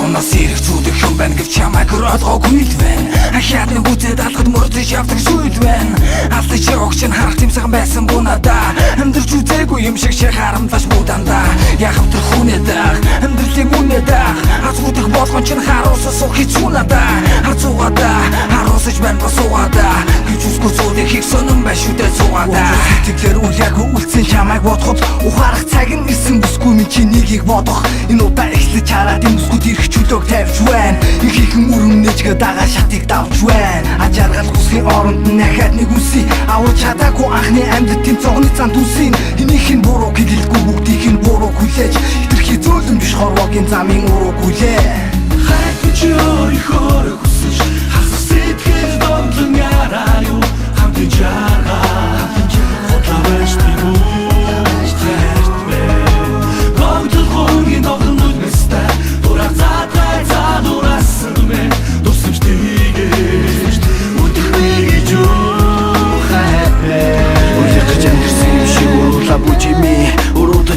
Унаас ирэх зүудэх юм байна гэвч чамайг ойлгоогүй л байна. Хятны бүтэд алгад мөрдөж явдаг зүйл байна. Алдаж явах чинь харах тэмцээн байсан бүү надаа. Амьдрч үзээгүй юм шиг харамлаж будандаа. Яхав тэр хүнээ даах, амьдралын үнэ даах. Азгуудах болгон чинь харуулсан суух хэцүү надаа. Хацуугаадаа, харуулсаж байна басуугаадаа. Гэж үсгүй зүудэх их сонон байна шүү дээ цуугаадаа. Тэгэхээр үл яг үлцэн чамайг бодоход ухаарах цаг нь ирсэн бүсгүй минь чи нэгийг бодох. Энэ удаа эхлэж хараад юм бүсгүйд ирэх чөлөөг тавьж байна. Ихэнхэн өрөмнөжгөө дагаа шатыг давж байна. Ажаргал хүсхийн оронд дахиад нэг үсий авах чадаагүй анхны амьд тийм цогны цан түсийн. Хинийх нь буруу гэлгүй бүгдийг нь буруу хүлээж. Хитрхи зөөлөн биш хорвогийн замын уруу гүлээ. Хайх чи өөрийнхөө хүсэж хасах сэтгэл донлон яраа юу хамт жаргаа. Хотавэш би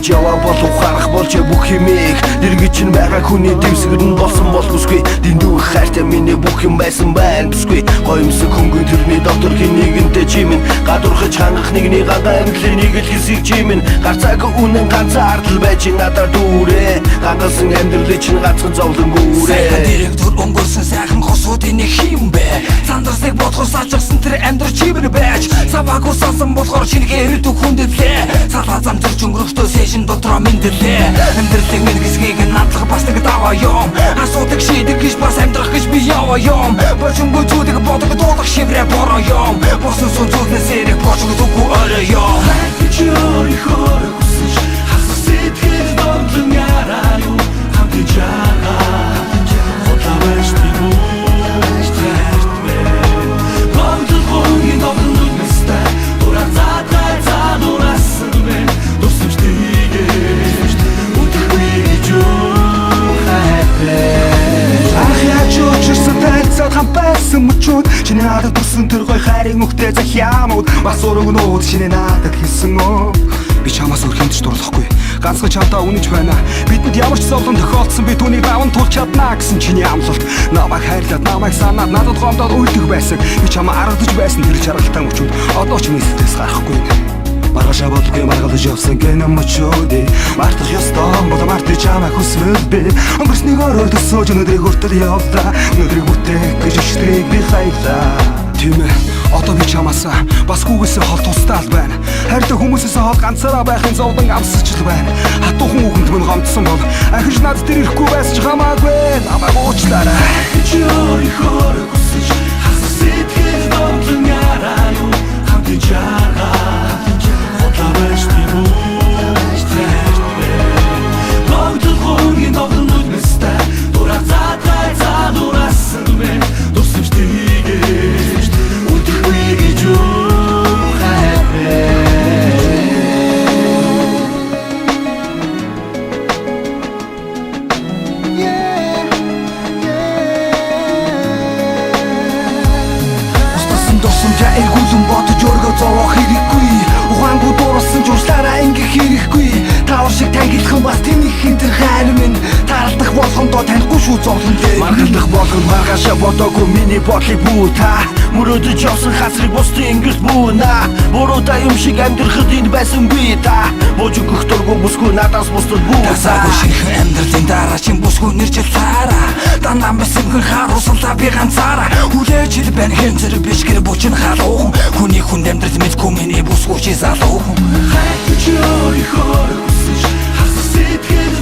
Жава болов харах болж бүх юмыг дэргэж чинь байгаа хүний дэвсгэр нь болсон бол бүсгүй дэндүү хайртай миний бүх юм байсан байна бүсгүй гоёмсог хөнгөн тэрний доктор хинэгэнтэй чимэн гадуурхаж хангах нэгний гадаа амьдлыг л хэсэг чимэн гарцааг үнэн ганцаардл байж надад дүүрээ гангалсан амьдралыг чинь гацхан зовлон гүүрээ директор өнгөрсөн сайхан хосуудын нэг юм бэ сандарсыг бодхоос ачсан тэр амьдрал чимэр байж саваагүй салсан болохоор шинээр төхөндөдлээ салаа зам төрч өнгөрөхдөө шин дотроо мэдлээ амьдралын минь хэсгийг надлах бас нэг даваа юм асуудаг шийдэх гэж бас амьдрах гэж би яваа юм бочонгүй зүудэг бодог дуулах шиврэ бороо юм босон сүнзүүнээс эрэх бочогдоггүй орой юм хайх чи өөрийнхөө хүсэж хасах сэтгэл донлон яраа юу хамт жаргаа хотавэш би чиний надад төрсөн тэр гой хайрын мөхтэй захиамууд бас өргөнүүд чиний надад хэлсэн өө би чамаас өөр хэмтэж дурлахгүй ганцхан чамтаа үнэж байна бидэнд ямар ч зовлон тохиолдсон би түүнийг даван тулж чадна гэсэн чиний амлалт намайг хайрлаад намайг санаад надад гомдоод уйлдах байсан би чамаа аргадж байсан тэр чаргалтай мөчүүд одоо ч миний сэтгэлээс гарахгүй маргаша бодлого маргалж явсан гэнэм мөчөөдөө мартах ёстой бол мартаж чамайг хүсвэл би өнгөрснийг өрөөд өсөж өнөдрийг хүртэл явлаа өнөдрийг бүтээх гэж өчтрийг би хайлаа тийм ээ одоо би чамаас бас хүүгээсээ хол тусдаал байна хайртай хүмүүсээс хол ганцаараа байхын зовлон амсч л байна хатуухан үгэнд мөн гомдсон бол ахиж над тэр ирэхгүй байсан ч хамаагүй намайг уучлаарай чи өөрийнхөө хүсэж хасах сэтгэл донлон яраа юу хамт жаргаа Хотавэш би Логдол хонгийн доглон нүднэстэй Дурах цаатай цаадурасан бэ Дурсамж тийгэж Үдэхгүй гэж юу хайпэ Устасан дурсамжаа эргүүлэн бодож өргөө зовоох хэрэггүй ухаангүй дуурсан журсаараа ингэх хэрэггүй таавар шиг тангилах бас тэнийхэн тэр хайр минь таалдах болгондоо танихгүй шүү зовлон дээр маргалдах болгон маргаашаа бодоогүй миний бодлыг бүү та мөрөөдөж явсан хасрыг бусдын ингэс бүүна буруутай юм шиг амьдрахад энд байсан би та бууж өгөх дургүй бүсгүй надаас бусдад бүү тасаагүй шинхэн амьдралын дараа чин бүсгүй нэрчил цаараа данаа мэсэмхэн харуулсан та би ганцаараа хүлээж хэл байна хэмзэр биш гэр бүчин халуухан хүний хүн амьдрал мэдгүй миний бүсгүй чи залуухан хайх чи өөрийнхөө хүсэж хасах сэтгэл